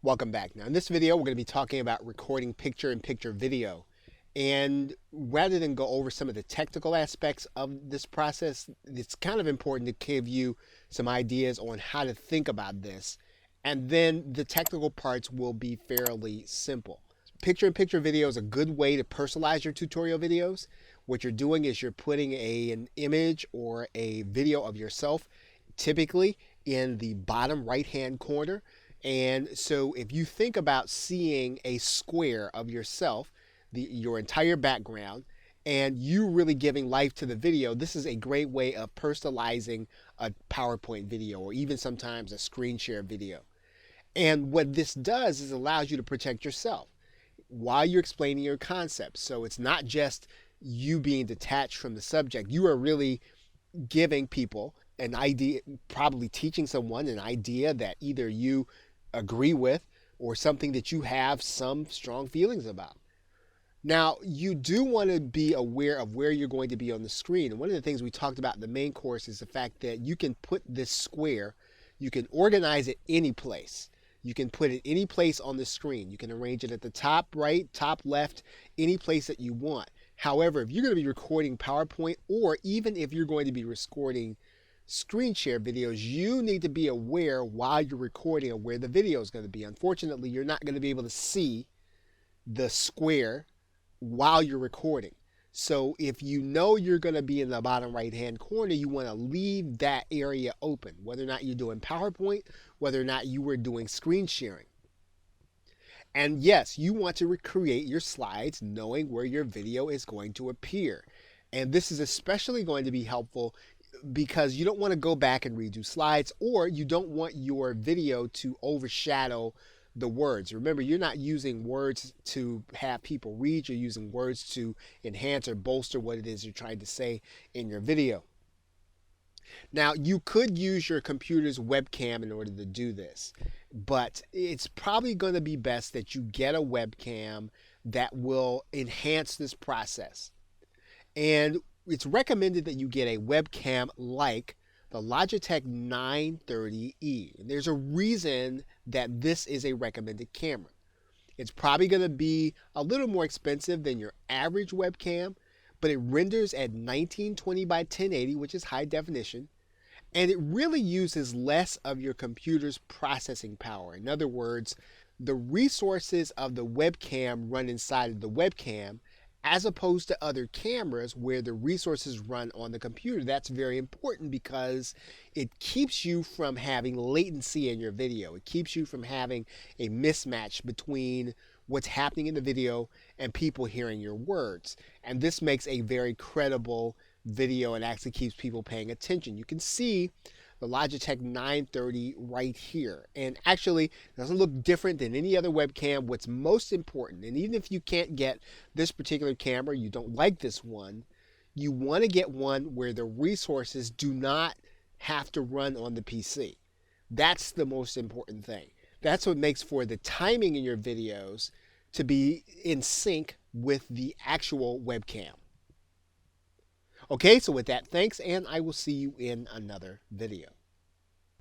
Welcome back. Now in this video, we're going to be talking about recording picture-in-picture video. And rather than go over some of the technical aspects of this process, it's kind of important to give you some ideas on how to think about this. And then the technical parts will be fairly simple. Picture-in-picture video is a good way to personalize your tutorial videos. What you're doing is you're putting an image or a video of yourself, typically in the bottom right-hand corner. And so if you think about seeing a square of yourself, your entire background, and you really giving life to the video, this is a great way of personalizing a PowerPoint video or even sometimes a screen share video. And what this does is allows you to protect yourself while you're explaining your concept. So it's not just you being detached from the subject. You are really giving people an idea, probably teaching someone an idea that either you agree with or something that you have some strong feelings about. Now, you do want to be aware of where you're going to be on the screen. And one of the things we talked about in the main course is the fact that you can put this square, you can organize it any place. You can put it any place on the screen. You can arrange it at the top right, top left, any place that you want. However, if you're going to be recording PowerPoint, or even if you're going to be recording screen share videos, you need to be aware while you're recording of where the video is going to be. Unfortunately, you're not going to be able to see the square while you're recording. So if you know you're going to be in the bottom right hand corner, you want to leave that area open, whether or not you're doing PowerPoint, whether or not you were doing screen sharing. And yes, you want to recreate your slides knowing where your video is going to appear. And this is especially going to be helpful because you don't want to go back and redo slides, or you don't want your video to overshadow the words. Remember, you're not using words to have people read, you're using words to enhance or bolster what it is you're trying to say in your video. Now, you could use your computer's webcam in order to do this, but it's probably going to be best that you get a webcam that will enhance this process. And it's recommended that you get a webcam like the Logitech 930E. And there's a reason that this is a recommended camera. It's probably going to be a little more expensive than your average webcam, but it renders at 1920 by 1080, which is high definition, and it really uses less of your computer's processing power. In other words, the resources of the webcam run inside of the webcam, as opposed to other cameras where the resources run on the computer. That's very important because it keeps you from having latency in your video. It keeps you from having a mismatch between what's happening in the video and people hearing your words. And this makes a very credible video and actually keeps people paying attention. You can see the Logitech 930 right here, and actually it doesn't look different than any other webcam. What's most important, and even if you can't get this particular camera, you don't like this one, you want to get one where the resources do not have to run on the PC. That's the most important thing. That's what makes for the timing in your videos to be in sync with the actual webcam. Okay, so with that, thanks, and I will see you in another video.